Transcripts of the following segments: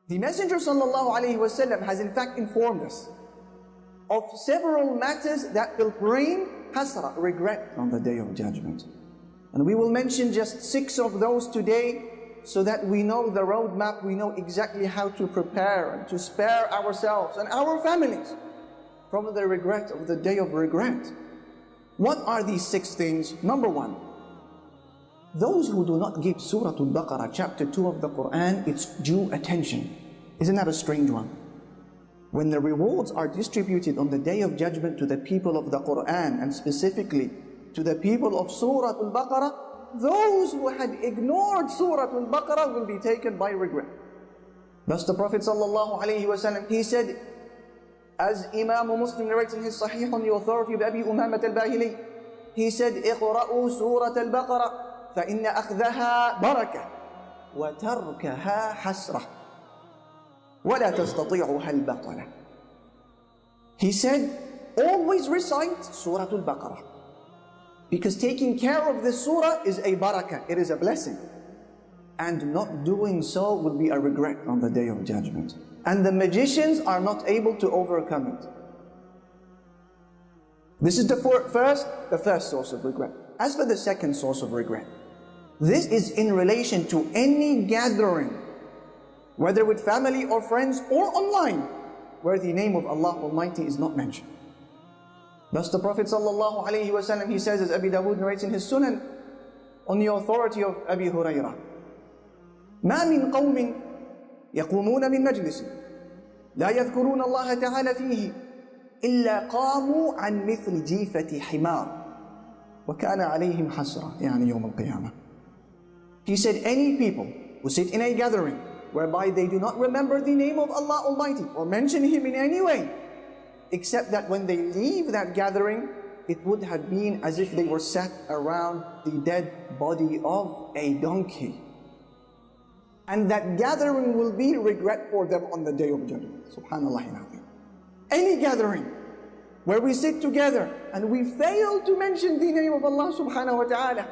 The Messenger ﷺ has in fact informed us of several matters that will bring hasra, regret, on the Day of Judgment. And we will mention just 6 of those today so that we know the roadmap, we know exactly how to prepare and to spare ourselves and our families from the regret of the Day of Regret. What are these 6 things? Number 1, those who do not give Surah Al-Baqarah, chapter 2 of the Quran, its due attention. Isn't that a strange one? When the rewards are distributed on the Day of Judgment to the people of the Quran, and specifically to the people of Surah Al-Baqarah, those who had ignored Surah Al-Baqarah will be taken by regret. Thus the Prophet ﷺ, he said, as Imam Muslim narrates in his Sahih on the authority of Abi Umamat al-Bahili, he said, اقرأوا سورة البقرة فإن أخذها بركة وتركها حسرة ولا تستطيعها البطلة. He said, always recite Surah Al-Baqarah, because taking care of this surah is a barakah, it is a blessing. And not doing so will be a regret on the Day of Judgment. And the magicians are not able to overcome it. This is the first source of regret. As for the second source of regret, this is in relation to any gathering, whether with family or friends or online, where the name of Allah Almighty is not mentioned. Thus the Prophet ﷺ, he says, as Abi Dawood narrates in his Sunan, on the authority of Abi Hurairah, ما من قوم يقومون من مجلس لا يذكرون الله تعالى فيه إلا قاموا عن مثل جيفة حمار وكان عليهم حسرة يعني يوم القيامة. He said, any people who sit in a gathering whereby they do not remember the name of Allah Almighty or mention Him in any way, except that when they leave that gathering, it would have been as if they were sat around the dead body of a donkey. And that gathering will be regret for them on the Day of Judgment. Subhanallah. Any gathering where we sit together and we fail to mention the name of Allah subhanahu wa ta'ala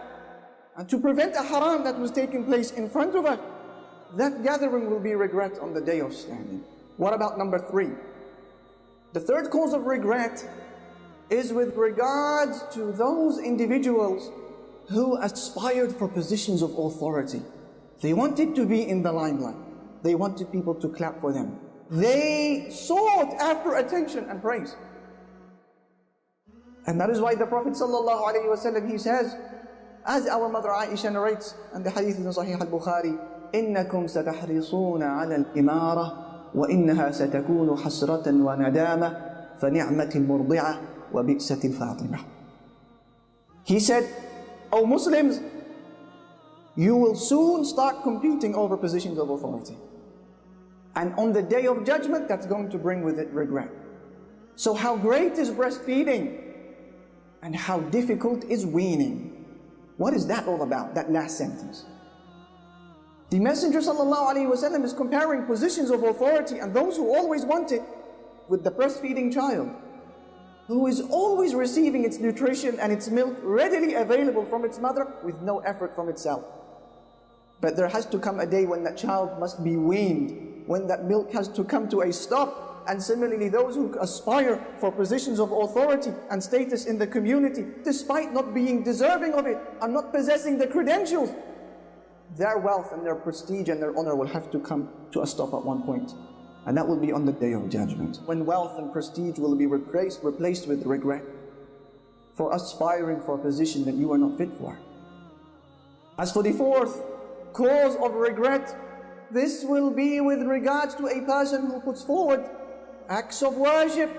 and to prevent a haram that was taking place in front of us, that gathering will be regret on the Day of Standing. What about number 3? The third cause of regret is with regards to those individuals who aspired for positions of authority. They wanted to be in the limelight. They wanted people to clap for them. They sought after attention and praise. And that is why the Prophet ﷺ, he says, as our mother Aisha narrates, and the hadith is in Sahih al-Bukhari, إِنَّكُمْ سَتَحْرِصُونَ عَلَى الْإِمَارَةِ وَإِنَّهَا سَتَكُونُ حَسْرَةً وَنَدَامَةً فَنِعْمَةِ الْمُرْضِعَةِ وَبِئْسَةِ الْفَاطِمَةِ. He said, O Muslims, you will soon start competing over positions of authority. And on the Day of Judgment, that's going to bring with it regret. So how great is breastfeeding? And how difficult is weaning? What is that all about, that last sentence? The Messenger ﷺ is comparing positions of authority and those who always want it with the breastfeeding child, who is always receiving its nutrition and its milk readily available from its mother with no effort from itself. But there has to come a day when that child must be weaned, when that milk has to come to a stop. And similarly, those who aspire for positions of authority and status in the community, despite not being deserving of it and not possessing the credentials, their wealth and their prestige and their honor will have to come to a stop at one point. And that will be on the Day of Judgment, when wealth and prestige will be replaced with regret for aspiring for a position that you are not fit for. As for the fourth cause of regret, this will be with regards to a person who puts forward acts of worship,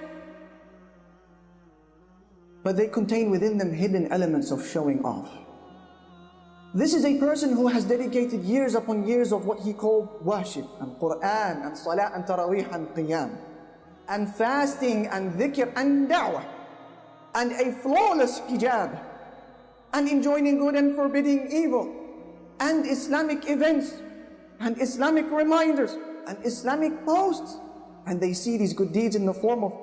but they contain within them hidden elements of showing off. This is a person who has dedicated years upon years of what he called worship, and Quran, and Salah, and Taraweeh, and Qiyam, and fasting, and dhikr, and da'wah, and a flawless hijab, and enjoining good and forbidding evil, and Islamic events, and Islamic reminders, and Islamic posts. And they see these good deeds in the form of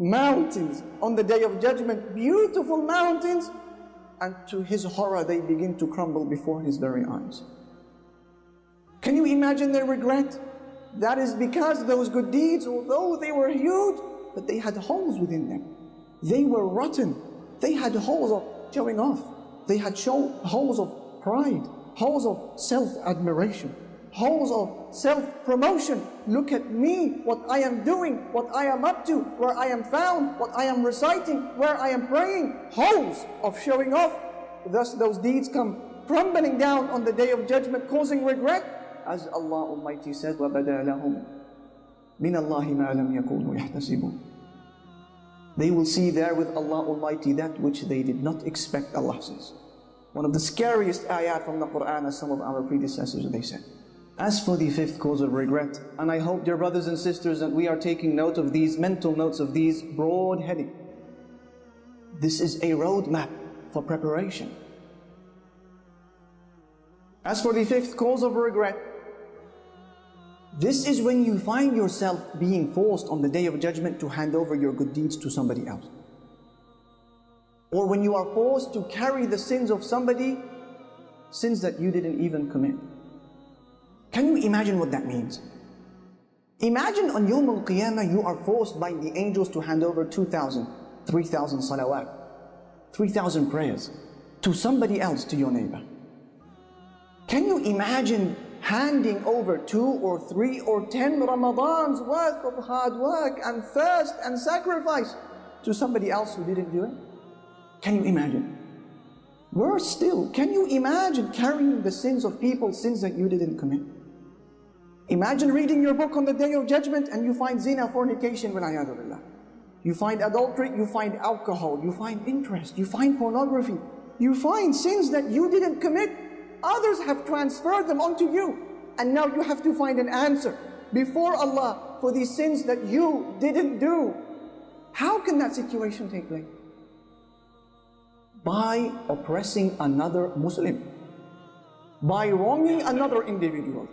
mountains on the Day of Judgment, beautiful mountains, and to his horror they begin to crumble before his very eyes. Can you imagine their regret? That is because those good deeds, although they were huge, but they had holes within them. They were rotten. They had holes of showing off. They had holes of pride, holes of self-admiration, holes of self-promotion. Look at me, what I am doing, what I am up to, where I am found, what I am reciting, where I am praying. Holes of showing off. Thus those deeds come crumbling down on the Day of Judgment, causing regret. As Allah Almighty says, وَبَدَى لَهُمْ مِنَ اللَّهِ مَا لَمْ يَكُونُوا يَحْتَسِبُونَ. They will see there with Allah Almighty that which they did not expect, Allah says. One of the scariest ayat from the Quran, as some of our predecessors, they said. As for the fifth cause of regret, and I hope, dear brothers and sisters, that we are taking note of these, mental notes of these broad heading. This is a roadmap for preparation. As for the fifth cause of regret, this is when you find yourself being forced on the Day of Judgment to hand over your good deeds to somebody else. Or when you are forced to carry the sins of somebody, sins that you didn't even commit. Can you imagine what that means? Imagine on Yawm al-Qiyamah you are forced by the angels to hand over 2,000, 3,000 salawat, 3,000 prayers to somebody else, to your neighbor. Can you imagine handing over 2 or 3 or 10 Ramadans worth of hard work and thirst and sacrifice to somebody else who didn't do it? Can you imagine? Worse still, can you imagine carrying the sins of people, sins that you didn't commit? Imagine reading your book on the Day of Judgment and you find zina, fornication, billah. You find adultery, you find alcohol, you find interest, you find pornography, you find sins that you didn't commit. Others have transferred them onto you, and now you have to find an answer before Allah for these sins that you didn't do. How can that situation take place? By oppressing another Muslim, by wronging another individual.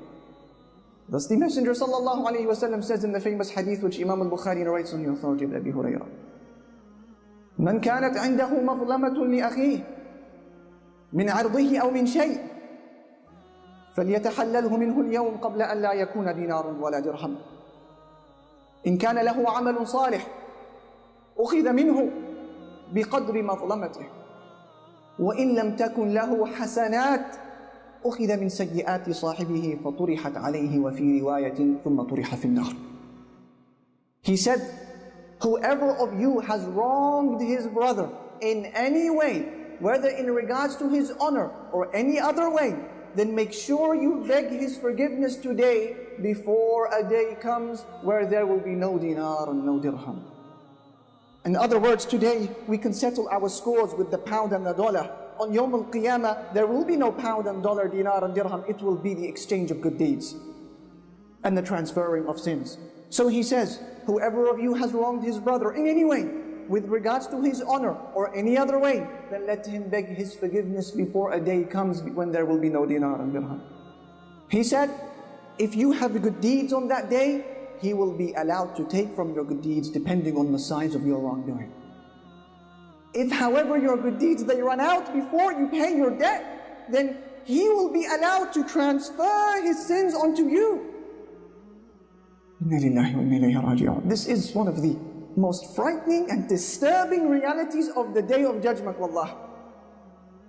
Thus the Messenger sallallahu alaihi wasallam says in the famous hadith which Imam al-Bukhari narrates on the authority of Abi Hurairah, "Man kanat indahu mazlamatun li akhihi min 'ardihi aw min shay' فليتحلله منه اليوم قبل أن لا يكون دينار ولا درهم. إن كان له عمل صالح أخذ منه بقدر مظلمته وإن لم تكن له حسنات أخذ من سيئات صاحبه فطرحت عليه وفي رواية ثم طرح في النار." He said, whoever of you has wronged his brother in any way, whether in regards to his honor or any other way, then make sure you beg his forgiveness today before a day comes where there will be no dinar and no dirham. In other words, today we can settle our scores with the pound and the dollar. On Yawm al-Qiyamah, there will be no pound and dollar, dinar and dirham. It will be the exchange of good deeds and the transferring of sins. So he says, whoever of you has wronged his brother in any way, with regards to his honor or any other way, then let him beg his forgiveness before a day comes when there will be no dinar and dirham. He said, if you have good deeds on that day, he will be allowed to take from your good deeds depending on the size of your wrongdoing. If however your good deeds, they run out before you pay your debt, then he will be allowed to transfer his sins onto you. This is one of the most frightening and disturbing realities of the Day of Judgment, wallah.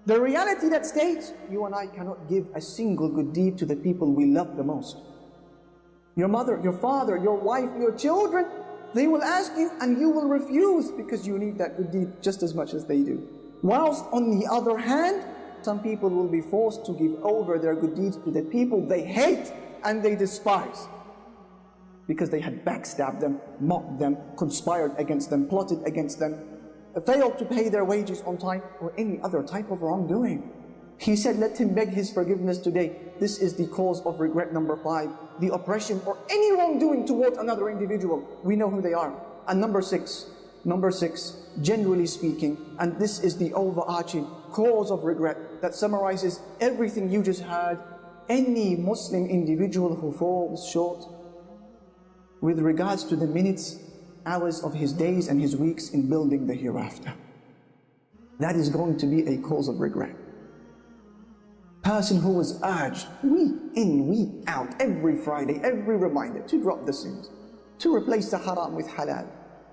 The reality that states, you and I cannot give a single good deed to the people we love the most. Your mother, your father, your wife, your children, they will ask you and you will refuse because you need that good deed just as much as they do. Whilst on the other hand, some people will be forced to give over their good deeds to the people they hate and they despise, because they had backstabbed them, mocked them, conspired against them, plotted against them, failed to pay their wages on time, or any other type of wrongdoing. He said, let him beg his forgiveness today. This is the cause of regret number 5, the oppression or any wrongdoing towards another individual. We know who they are. And number six, generally speaking, and this is the overarching cause of regret that summarizes everything you just heard, any Muslim individual who falls short with regards to the minutes, hours of his days and his weeks in building the hereafter. That is going to be a cause of regret. person who was urged week in, week out, every Friday, every reminder to drop the sins, to replace the haram with halal,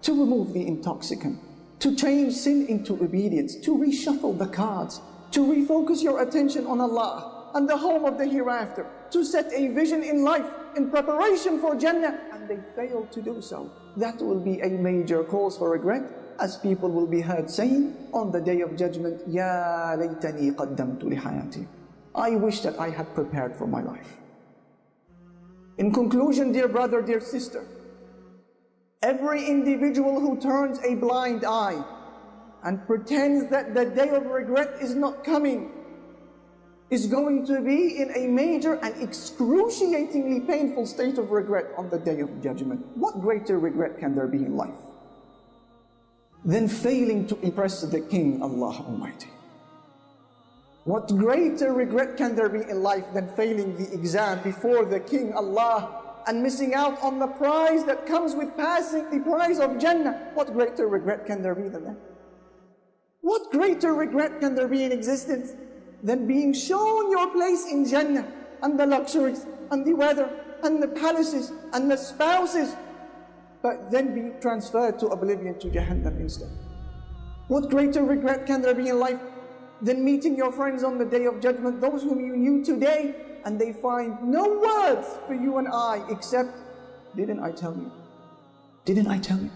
to remove the intoxicant, to change sin into obedience, to reshuffle the cards, to refocus your attention on Allah and the home of the hereafter, to set a vision in life in preparation for Jannah, and they failed to do so. That will be a major cause for regret, as people will be heard saying on the Day of Judgment, Ya laytani qaddamtu li hayati. I wish that I had prepared for my life. In conclusion, dear brother, dear sister, every individual who turns a blind eye and pretends that the day of regret is not coming is going to be in a major and excruciatingly painful state of regret on the Day of Judgment. What greater regret can there be in life than failing to impress the King, Allah Almighty? What greater regret can there be in life than failing the exam before the King, Allah, and missing out on the prize that comes with passing the prize of Jannah? What greater regret can there be than that? What greater regret can there be in existence than being shown your place in Jannah and the luxuries and the weather and the palaces and the spouses, but then being transferred to oblivion, to Jahannam instead? What greater regret can there be in life than meeting your friends on the Day of Judgment, those whom you knew today, and they find no words for you and I except, didn't I tell you? Didn't I tell you?